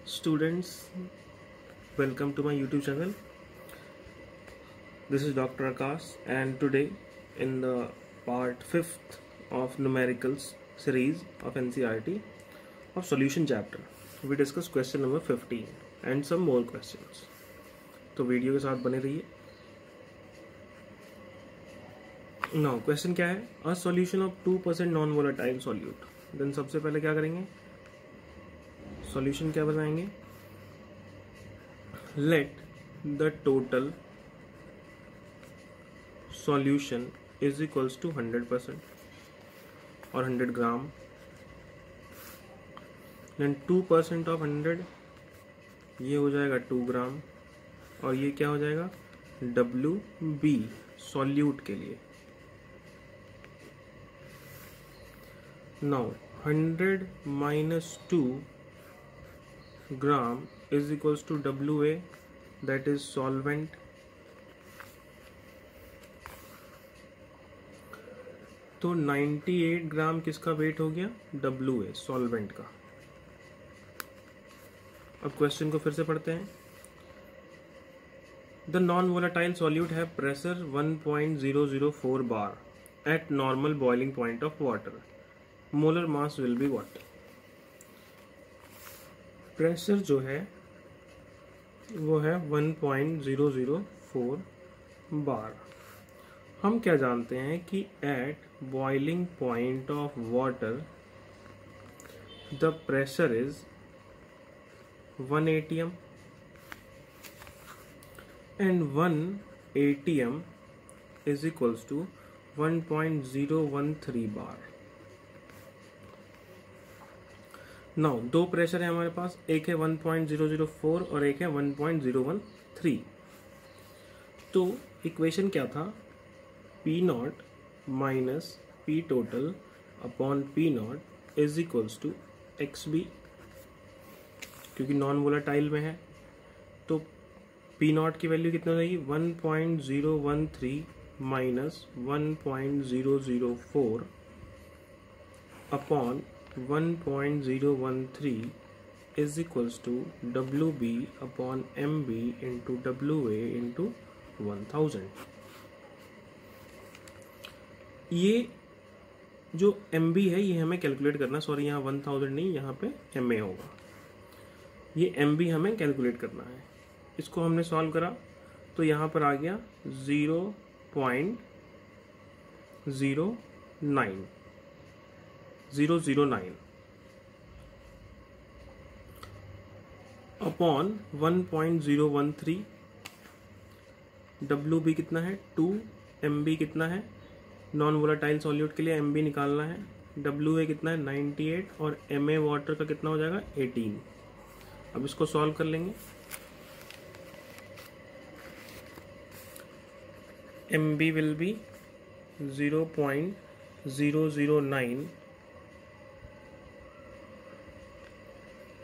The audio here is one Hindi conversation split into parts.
Students, welcome to my YouTube channel. This is Dr. Akash, and today in the part 5th of numericals series of NCERT of solution chapter, we discuss question number 15 and some more questions. तो वीडियो के साथ बने रहिए. Now question क्या है? A solution of 2% non-volatile solute. Then सबसे पहले क्या करेंगे? सॉल्यूशन क्या बताएंगे? Let the total solution is equals to 100% और 100 ग्राम. देन 2% ऑफ 100 ये हो जाएगा 2 ग्राम और ये क्या हो जाएगा? WB सॉल्यूट के लिए. Now 100 minus 2 gram is equals to WA, that is solvent. तो 98 ग्राम किसका वेट हो गया? WA सॉल्वेंट का. अब क्वेश्चन को फिर से पढ़ते हैं. The non volatile solute have pressure 1.004 bar eight normal boiling point of water. Molar mass will be what? Pressure जो है वो है 1.004 बार. हम क्या जानते हैं कि at boiling point of water the pressure is 1 atm and 1 atm is equals to 1.013 bar. Now दो प्रेशर है हमारे पास, एक है 1.004 और एक है 1.013. तो इक्वेशन क्या था? P not minus P total upon P not is equals to XB. क्योंकि नॉन वोलेटाइल में है तो P नॉट की वैल्यू कितना रहेगी? 1.013 minus 1.004 upon 1.013 is equals to WB upon MB into WA into 1000. ये जो MB है ये हमें कैलकुलेट करना, सॉरी यहाँ 1000 नहीं, यहाँ पे MA होगा. ये MB हमें कैलकुलेट करना है. इसको हमने सॉल्व करा तो यहाँ पर आ गया 0.009 अपॉन 1.013. WB कितना है? 2. MB कितना है? नॉन वोलेटाइल सॉल्यूट के लिए MB निकालना है. WA कितना है? 98 और MA वाटर का कितना हो जाएगा? 18. अब इसको सॉल्व कर लेंगे. MB विल बी 0.009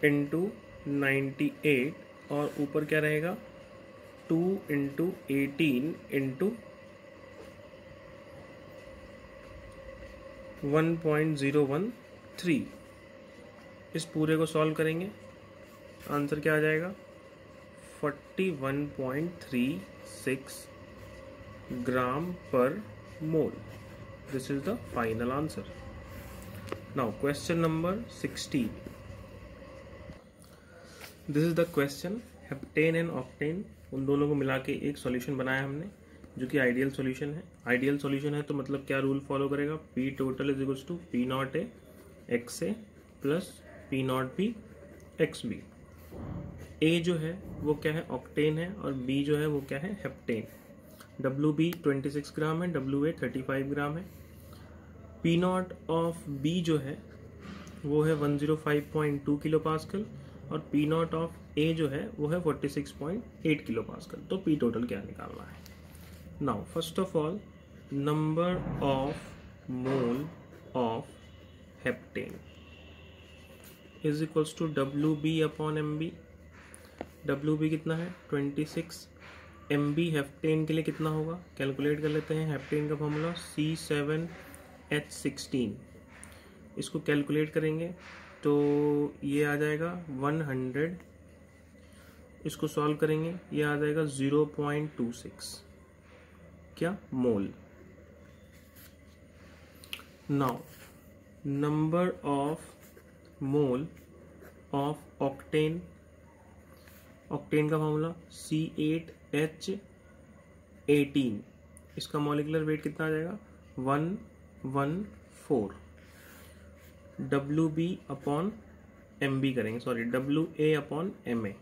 इंटू 98 और ऊपर क्या रहेगा? 2 इंटू 18 इंटू 1.013. इस पूरे को सॉल्व करेंगे, आंसर क्या आ जाएगा? 41.36 ग्राम पर mole. This is the final answer. Now question number 16. This is the question. Heptane and octane, उन दोनों को मिला के एक सॉल्यूशन बनाया हमने जो कि आइडियल सॉल्यूशन है. आइडियल सॉल्यूशन है तो मतलब क्या रूल फॉलो करेगा? P total is equals to P not A XA plus P not B XB. A जो है वो क्या है? ऑक्टेन है और B जो है वो क्या है? हेप्टेन. WB 26 ग्राम है, WA 35 ग्राम है. P नॉट ऑफ B जो है वो है 105.2 किलो पास्कल और P नॉट ऑफ A जो है वो है 46.8 किलो पास्कल. तो P टोटल क्या निकालना है? Now first of all number of mole of heptane is equals to WB upon MB. WB कितना है? 26. MB हेप्टेन के लिए कितना होगा? कैलकुलेट कर लेते हैं. हेप्टेन का फॉर्मूला C7H16. इसको कैलकुलेट करेंगे तो ये आ जाएगा 100, इसको सॉल्व करेंगे ये आ जाएगा 0.26 क्या mole. Now number of mole of octane, octane का फॉर्मूला C8H18, इसका मॉलिक्यूलर वेट कितना आ जाएगा 114, WB अपॉन MB करेंगे, सॉरी WA अपॉन MA।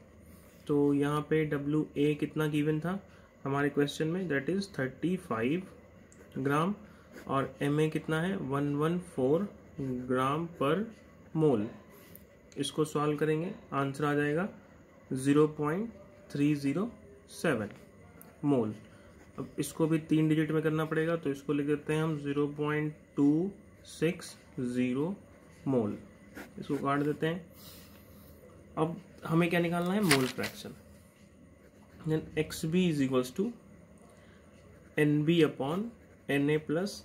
तो यहाँ पे WA कितना गिवन था हमारे क्वेश्चन में, दैट इज 35 ग्राम, और MA कितना है 114 ग्राम पर मोल। इसको सॉल्व करेंगे आंसर आ जाएगा 0.307 मोल। अब इसको भी 3 डिजिट में करना पड़ेगा, तो इसको लिख देते हैं हम 0.260 मोल, इसको काट देते हैं। अब हमें क्या निकालना है, mole fraction. Then XB is equals to NB upon NA plus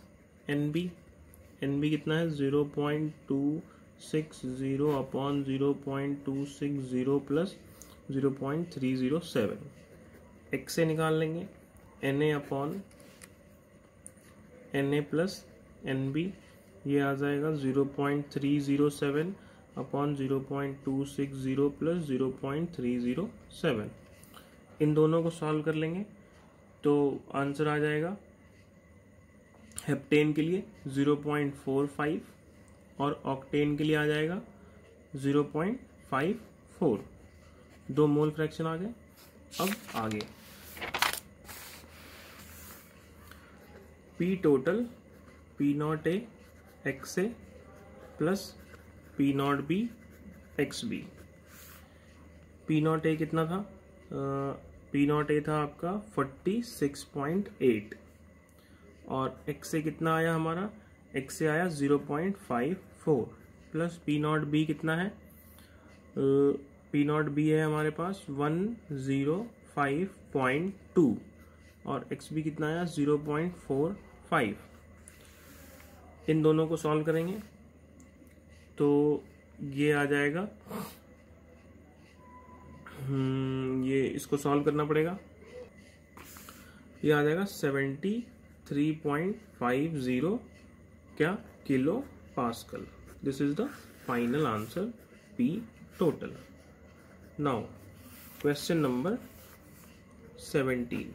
NB। NB कितना है 0.260 अपॉन 0.260 प्लस 0.307। X से निकाल लेंगे NA upon NA plus NB, ये आ जाएगा 0.307 अपॉन 0.260 प्लस 0.307। इन दोनों को सॉल्व कर लेंगे तो आंसर आ जाएगा हेप्टेन के लिए 0.45 और ऑक्टेन के लिए आ जाएगा 0.54। 2 मोल फ्रैक्शन आ गए। अब आगे P total P0A XA plus P0B XB। P0A कितना था, P0A था आपका 46.8 और XA कितना आया हमारा, XA आया 0.54 प्लस P0B कितना है, P0B है हमारे पास 105.2 और XB कितना आया 0.45। इन दोनों को सॉल्व करेंगे तो ये आ जाएगा, ये इसको सॉल्व करना पड़ेगा, ये आ जाएगा 73.50 क्या kilo pascal. This is the final answer P total. Now question number 17.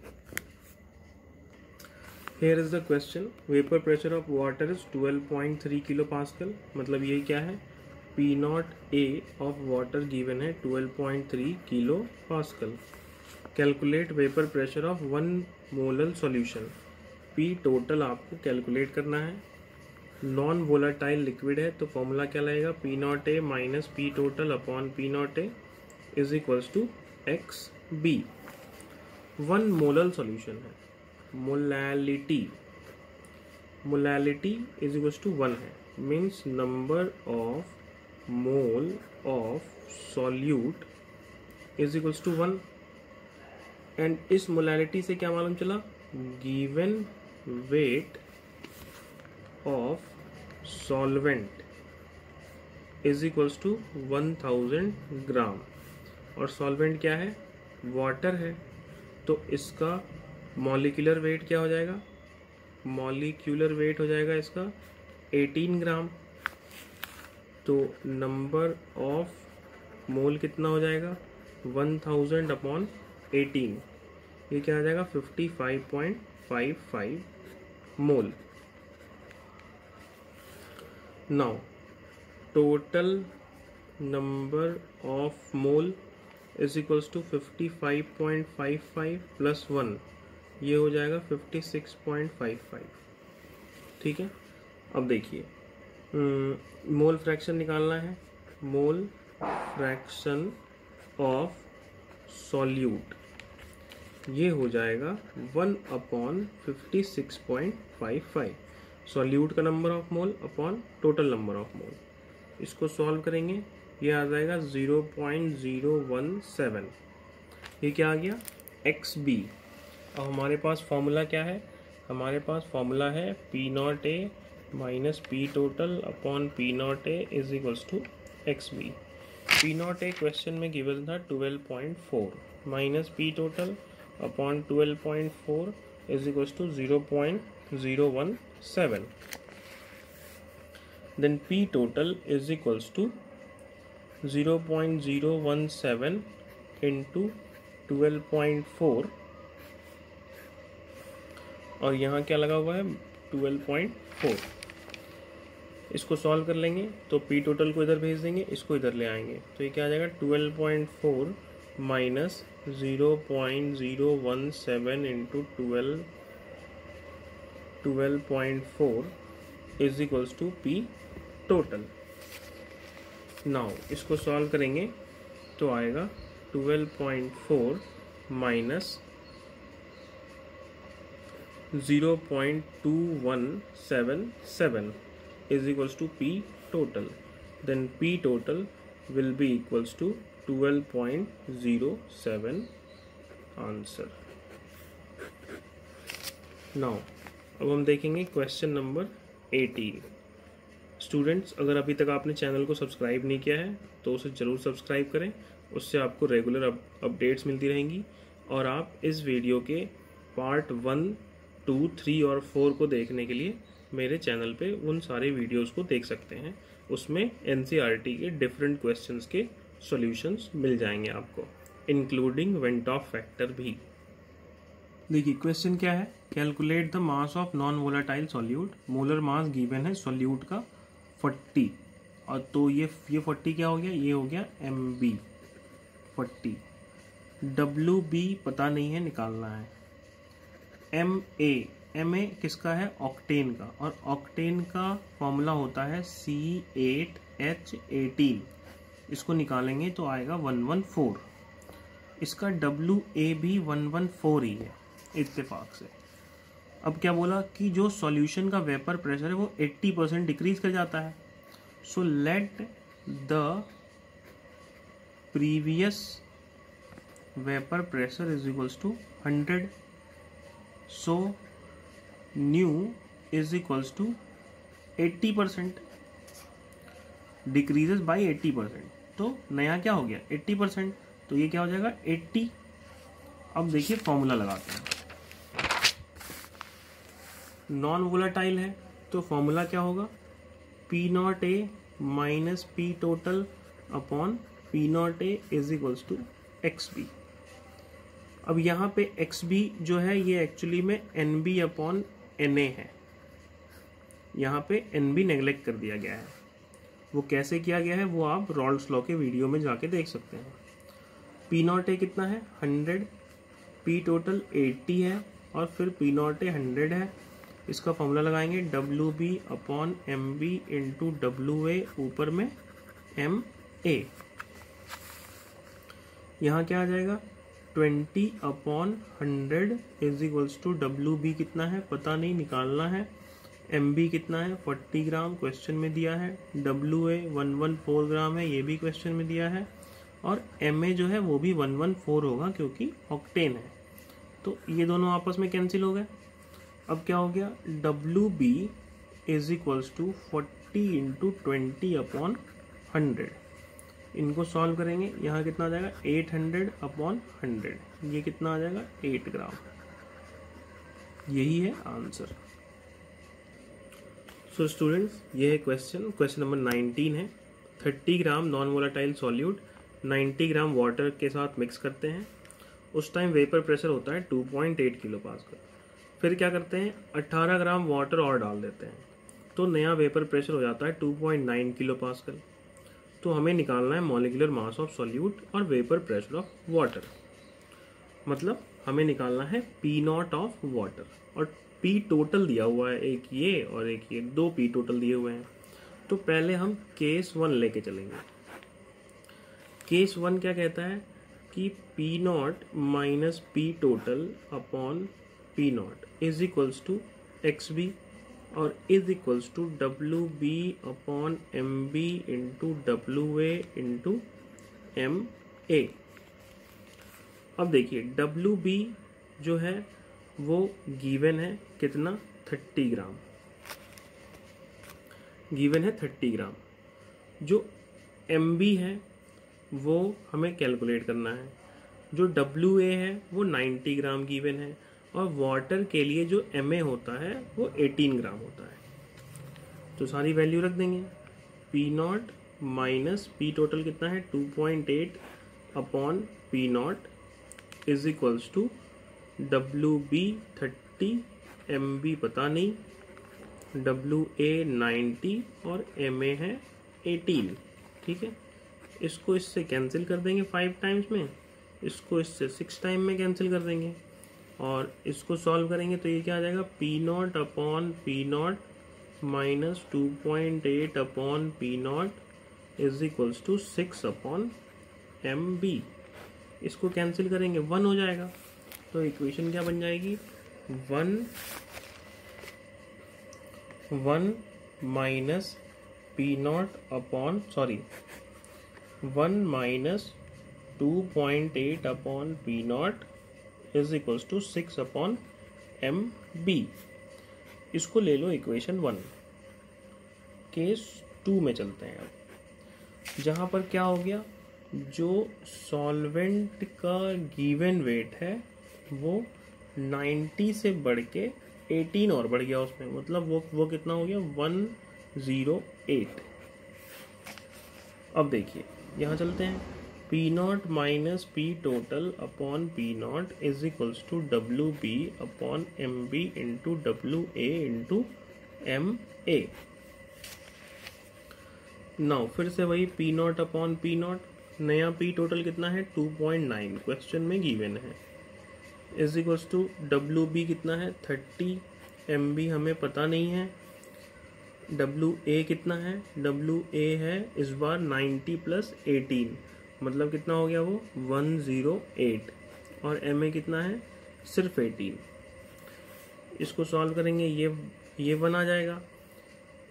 Here is the question. Vapor pressure of water is 12.3 kilopascal. मतलब ये क्या है, P0A of water given है 12.3 kilopascal. Calculate vapor pressure of 1 molar solution. P total आपको कैलकुलेट करना है। नॉन वोलाटाइल लिक्विड है तो फॉर्मूला क्या लगेगा, P0A minus P total upon P0A is equals to XB। 1 molar solution है, मोलैलिटी इज इक्वल्स टू 1 है, means number of mole of solute is equals to 1। And इस मोलैलिटी से क्या मालूम चला, given weight of solvent is equals to 1000 gram, और सॉल्वेंट क्या है, वाटर है, तो इसका मॉलिक्यूलर वेट क्या हो जाएगा, मॉलिक्यूलर वेट हो जाएगा इसका 18 ग्राम। तो नंबर ऑफ मोल कितना हो जाएगा 1000 अपॉन 18, ये क्या आ जाएगा 55.55 मोल। Now total number of mole is equals to 55.55 plus 1, ये हो जाएगा 56.55। ठीक है, अब देखिए मोल फ्रैक्शन निकालना है, मोल फ्रैक्शन ऑफ सॉल्यूट ये हो जाएगा 1/56.55, सॉल्यूट का number of mole upon total number of मोल। इसको सॉल्व करेंगे ये आ जाएगा 0.017। ये क्या आ गया XB। अब हमारे पास फॉर्मूला क्या है, हमारे पास फॉर्मूला है P0A minus P total upon P0A is equals to x B. P not A question में गिवन था 12.4 minus P total upon 12.4 is equal to 0.017। Then P total is equals to 0.017 into 12.4 और यहाँ क्या लगा हुआ है 12.4। इसको सॉल्व कर लेंगे तो पी टोटल को इधर भेज देंगे, इसको इधर ले आएंगे तो ये क्या आ जाएगा 12.4 minus 0.017 into 12.4 is equals to P total. Now इसको सॉल्व करेंगे तो आएगा 12.4 minus 0.2177 is equals to P total. Then P total will be equals to 12.07 answer. Now अब हम देखेंगे क्वेश्चन नंबर 18। स्टूडेंट्स, अगर अभी तक आपने चैनल को सब्सक्राइब नहीं किया है तो उसे ज़रूर सब्सक्राइब करें, उससे आपको रेगुलर अपडेट्स मिलती रहेंगी और आप इस वीडियो के पार्ट 1, 2, 3 और 4 को देखने के लिए मेरे चैनल पे उन सारे वीडियोस को देख सकते हैं। उसमें एनसीईआरटी के डिफरेंट क्वेश्चंस के सॉल्यूशंस मिल जाएंगे आपको, इंक्लूडिंग वेंट ऑफ फैक्टर भी। देखिए क्वेश्चन क्या है, calculate the mass of non volatile solute. Molar mass given है सॉल्यूट का 40 और तो ये 40 क्या हो गया, ये हो गया MB 40। WB पता नहीं है, निकालना है। MA किसका है, ऑक्टेन का, और ऑक्टेन का फॉर्मूला होता है C8H18। इसको निकालेंगे तो आएगा 114। इसका WA भी 114 ही है इत्तेफाक से। अब क्या बोला कि जो सॉल्यूशन का वेपर प्रेशर है वो 80% डिक्रीज कर जाता है। So let the previous vapour pressure is equals to 100। So new is equals to 80%, decreases by 80%। तो नया क्या हो गया 80%, तो ये क्या हो जाएगा 80। अब देखिए फॉर्मूला लगाते हैं। नॉन वोलेटाइल है तो फॉर्मूला क्या होगा, P not A minus P total upon P not A is equals to x B. अब यहाँ पे एक्स बी जो है ये एक्चुअली में N B upon N A है। यहाँ पे एन बी नेग्लेक्ट कर दिया गया है। वो कैसे किया गया है वो आप रॉल्ड्स लॉ के वीडियो में जाके देख सकते हैं। पी नॉट ए कितना है 100, पी टोटल 80 है और फिर पी नॉट ए 100 है। इसका फॉर्मूला लगाएंगे W B upon M B into W A, ऊपर में एम ए। यहाँ क्या आ जाएगा 20 upon 100 is equals to W B कितना है पता नहीं, निकालना है। एम बी कितना है 40 ग्राम क्वेश्चन में दिया है। डब्ल्यू ए 114 ग्राम है, ये भी क्वेश्चन में दिया है। और एम ए जो है वो भी 114 होगा क्योंकि ऑक्टेन है। तो ये दोनों आपस में कैंसिल हो गए। अब क्या हो गया W B is equals to 40 into 20 upon 100। इनको सॉल्व करेंगे, यहाँ कितना आ जाएगा 800 अपॉन 100, ये कितना आ जाएगा 8 ग्राम। यही है आंसर। सो स्टूडेंट्स, ये है क्वेश्चन नंबर 19 है। 30 gram non volatile solute 90 gram water के साथ मिक्स करते हैं। उस टाइम वेपर प्रेशर होता है 2.8 किलो पास्कल। फिर क्या करते हैं 18 ग्राम वाटर और डाल देते हैं तो नया वेपर प्रेशर हो जाता है 2.9 किलो पास्कल। तो हमें निकालना है मॉलिक्यूलर मास ऑफ सॉल्यूट और वेपर प्रेशर ऑफ वाटर। मतलब हमें निकालना है पी नॉट ऑफ वाटर और पी टोटल दिया हुआ है, एक ये और एक ये, 2 पी टोटल दिए हुए हैं। तो पहले हम केस 1 लेके चलेंगे। केस 1 क्या कहता है कि P not minus P total upon P not is equals to x B और is equals to W B upon M B into W A into M A. अब देखिए डब्ल्यू बी जो है वो गिवन है कितना 30 ग्राम, गिवन है 30 ग्राम। जो एम बी है वो हमें कैलकुलेट करना है, जो डब्ल्यू ए है वो 90 ग्राम गिवन है, और वाटर के लिए जो एम ए होता है वो 18 ग्राम होता है। तो सारी वैल्यू रख देंगे। P not minus P total कितना है 2.8 upon P not is equals to W B 30, M B पता नहीं, डब्ल्यू ए 90 और एम ए है 18। ठीक है, इसको इससे कैंसिल कर देंगे 5 टाइम्स में, इसको इससे 6 टाइम में कैंसिल कर देंगे, और इसको सॉल्व करेंगे तो ये क्या आ जाएगा P not upon P not minus 2.8 upon P not is equals to 6 upon M B. इसको कैंसिल करेंगे 1 हो जाएगा, तो इक्वेशन क्या बन जाएगी 1 minus P not upon 1 minus 2.8 upon P not is equals to 6 upon M B. इसको ले लो इक्वेशन 1। केस 2 में चलते हैं अब, जहाँ पर क्या हो गया, जो सॉल्वेंट का गिवन वेट है वो 90 से बढ़ के 18 और बढ़ गया उसमें, मतलब वो कितना हो गया 108। अब देखिए यहाँ चलते हैं, P not minus P total upon P not is equals to W B upon M B into W A into M A. Now फिर से वही P not upon P not, नया पी टोटल कितना है 2.9 क्वेश्चन में गिवन है, is equals to W B कितना है 30, एम बी हमें पता नहीं है, डब्ल्यू ए कितना है, डब्ल्यू ए है इस बार 90 प्लस 18, मतलब कितना हो गया वो 108, और एम ए कितना है सिर्फ 18। इसको सॉल्व करेंगे ये 1 आ जाएगा,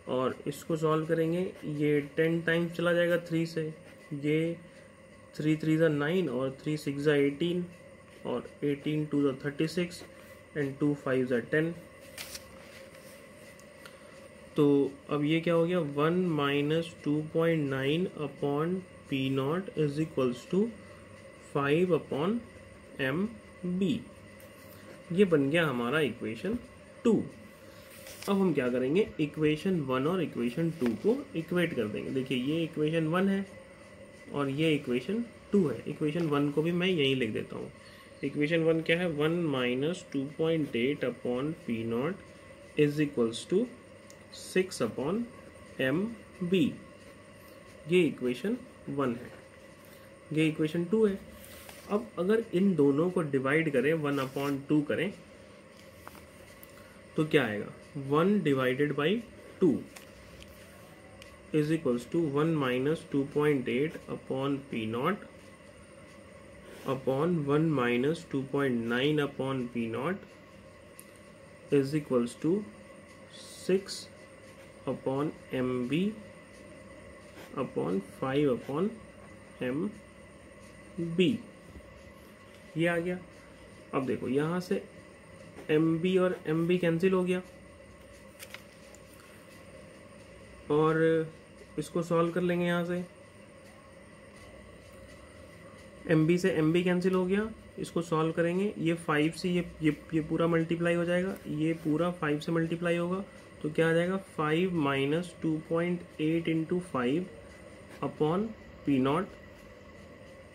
और इसको सॉल्व करेंगे ये 10 टाइम्स चला जाएगा 3 से, ये 3 3 ज़ा 9 और 3 6 ज़ा 18 और 18 2 ज़ा 36 एंड 2 5 ज़ा 10। तो अब ये क्या हो गया 1 minus 2.9 upon P not is equals to 5 upon M B. ये बन गया हमारा इक्वेशन 2। अब हम क्या करेंगे, इक्वेशन 1 और इक्वेशन 2 को इक्वेट कर देंगे। देखिए ये इक्वेशन 1 है और ये इक्वेशन 2 है। इक्वेशन 1 को भी मैं यहीं लिख देता हूँ। इक्वेशन 1 क्या है 1 minus 2.8 upon P not is equals to 6 upon M B. ये इक्वेशन 1 है, ये इक्वेशन 2 है। अब अगर इन दोनों को डिवाइड करें 1 अपॉन 2 करें तो क्या आएगा 1 divided by 2 is equals to 1 minus 2.8 upon P not upon 1 minus 2.9 upon P not is equals to 6 upon M B upon 5 upon M B. ये आ गया। अब देखो यहाँ से एम बी और एम बी कैंसिल हो गया, और इसको सॉल्व कर लेंगे। यहाँ से एम बी से एम बी कैंसिल हो गया, इसको सॉल्व करेंगे। ये 5 से ये पूरा मल्टीप्लाई हो जाएगा, ये पूरा 5 से मल्टीप्लाई होगा, तो क्या आ जाएगा 5 minus 2.8 into 5 upon P not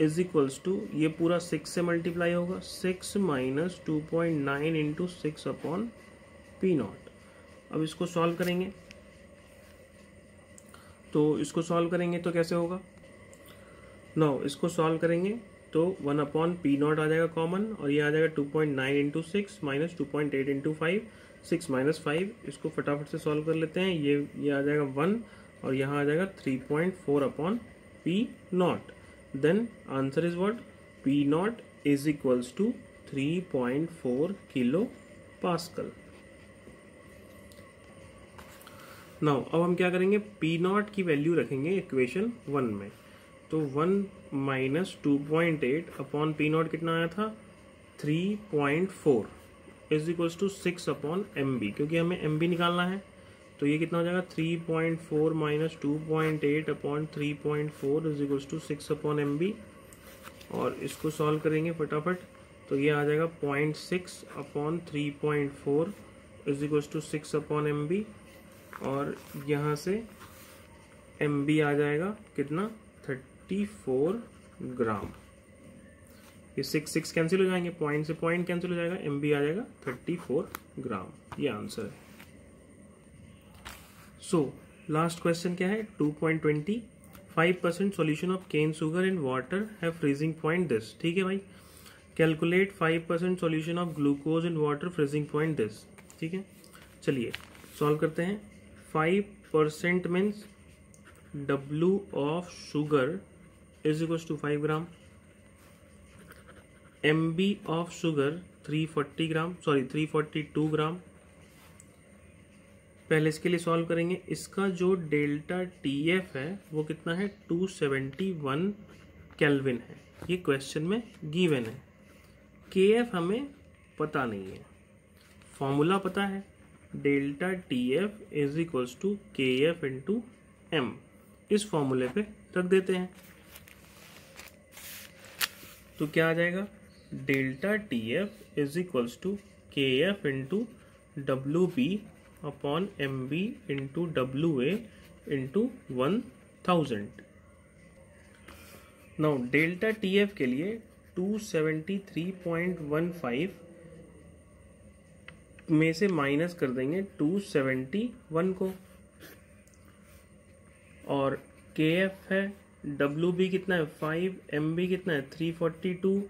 is equals to ये पूरा 6 से मल्टीप्लाई होगा, 6 minus 2.9 into 6 upon P not. अब इसको सॉल्व करेंगे, तो इसको सॉल्व करेंगे तो कैसे होगा, नो इसको सॉल्व करेंगे तो 1 अपॉन पी नॉट आ जाएगा कॉमन, और ये आ जाएगा 2.9 इंटू 6 माइनस 2.8 इंटू 5, 6 माइनस 5। इसको फटाफट से सॉल्व कर लेते हैं। ये आ जाएगा 1 और यहाँ आ जाएगा 3.4 upon P not. Then answer is what, P not is equals to 3.4 kilo pascal. Now अब हम क्या करेंगे, पी नॉट की वैल्यू रखेंगे इक्वेशन 1 में। तो 1 माइनस 2.8 अपॉन पी नॉट कितना आया था 3.4 is equals to 6 upon M B, क्योंकि हमें एम बी निकालना है। तो ये कितना हो जाएगा 3.4 minus 2.8 upon 3.4 is equals to 6 upon MB। और इसको सॉल्व करेंगे फटाफट, तो ये आ जाएगा 0.6 upon 3.4 is equals to 6 upon MB। और यहाँ से MB आ जाएगा कितना 34 ग्राम। ये 6 कैंसिल हो जाएंगे, पॉइंट से पॉइंट कैंसिल हो जाएगा, MB आ जाएगा 34 ग्राम। ये आंसर है। सो लास्ट क्वेश्चन क्या है 2.20 5% solution of cane sugar in water है फ्रीजिंग पॉइंट दिस। ठीक है भाई, calculate 5% solution of glucose in water freezing point this. ठीक है, चलिए सॉल्व करते हैं। 5% means W of sugar is equal to 5 gram, MB of sugar 342 gram. पहले इसके लिए सॉल्व करेंगे। इसका जो डेल्टा TF है वो कितना है 271 केल्विन है, ये क्वेश्चन में गिवन है। KF हमें पता नहीं है, फॉर्मूला पता है delta TF is equals to KF into M। इस फॉर्मूले पे रख देते हैं तो क्या आ जाएगा delta TF is equals to KF into WB upon MB into WA into 1000। Now delta TF के लिए 273.15 में से माइनस कर देंगे 271 को, और KF है, WB कितना है 5, MB कितना है 342,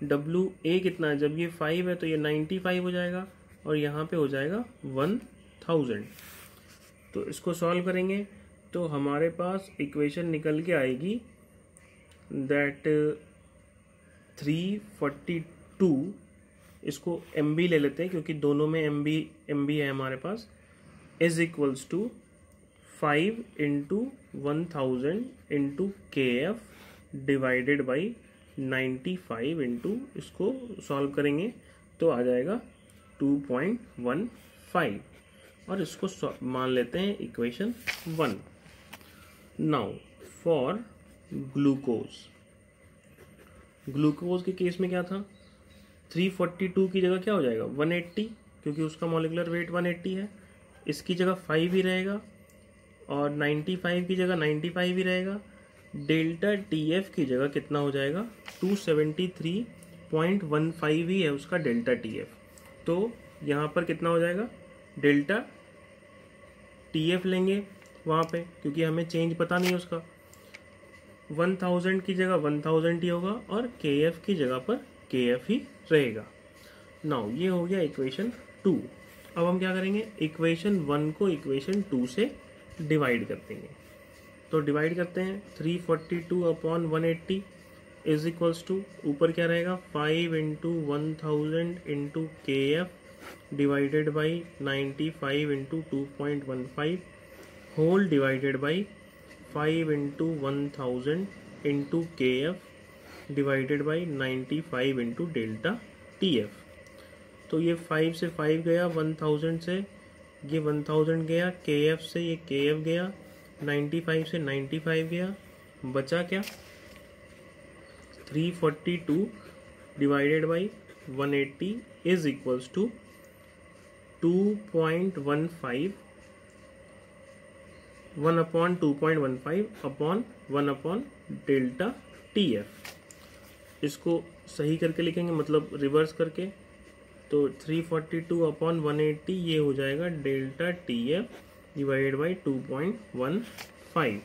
WA कितना है, जब ये 5 है तो ये 95 हो जाएगा और यहाँ पे हो जाएगा 1000। तो इसको सॉल्व करेंगे तो हमारे पास इक्वेशन निकल के आएगी दैट 342, इसको MB ले लेते हैं क्योंकि दोनों में MB है हमारे पास, is equals to 5 into 1000 into KF divided by 95 into, इसको सॉल्व करेंगे तो आ जाएगा 2.15 और इसको मान लेते हैं इक्वेशन 1। नाउ फॉर ग्लूकोज के केस में क्या था 342 की जगह क्या हो जाएगा 180, क्योंकि उसका मॉलिक्यूलर वेट 180 है। इसकी जगह 5 ही रहेगा और 95 की जगह 95 ही रहेगा। डेल्टा TF की जगह कितना हो जाएगा 273.15 ही है उसका डेल्टा TF। तो यहाँ पर कितना हो जाएगा डेल्टा TF लेंगे वहाँ पे, क्योंकि हमें चेंज पता नहीं है उसका। 1000 की जगह 1000 ही होगा और KF की जगह पर KF ही रहेगा। नाउ ये हो गया इक्वेशन 2। अब हम क्या करेंगे इक्वेशन 1 को इक्वेशन 2 से डिवाइड कर देंगे। तो डिवाइड करते हैं 342 अपॉन 180 इज इक्वल्स टू, ऊपर क्या रहेगा 5 into 1000 into KF divided by 95 into 2.15 whole divided by 5 into 1000 into KF divided by 95 into delta TF। तो ये 5 से 5 गया, 1000 से ये 1000 गया, KF से ये KF गया, 95 से 95 गया, बचा क्या 342 divided by 180 is equals to 2.15 1 upon 2.15 upon 1 upon delta TF। इसको सही करके लिखेंगे, मतलब रिवर्स करके, तो 342 अपॉन 180 ये हो जाएगा delta TF divided by 2.15।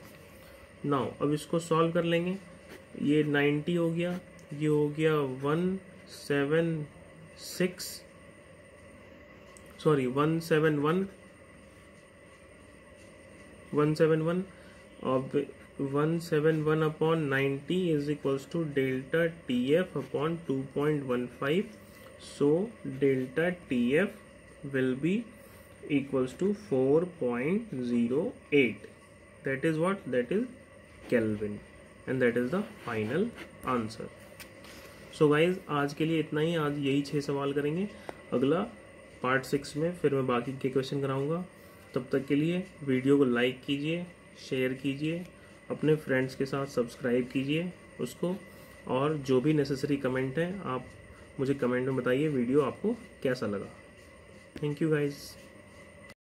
Now अब इसको सॉल्व कर लेंगे। ये 90 हो गया, ये हो गया 171 अब 171 upon 90 is equals to delta TF upon 2.15। So delta TF will be equals to 4.08. That is what? That is Kelvin, and that is the final answer. So guys, आज के लिए इतना ही। आज यही 6 सवाल करेंगे। अगला पार्ट 6 में फिर मैं बाकी के क्वेश्चन कराऊंगा। तब तक के लिए वीडियो को लाइक कीजिए, शेयर कीजिए, अपने फ्रेंड्स के साथ सब्सक्राइब कीजिए उसको, और जो भी नेसेसरी कमेंट है आप मुझे कमेंट में बताइए वीडियो आपको कैसा लगा। Thank you guys.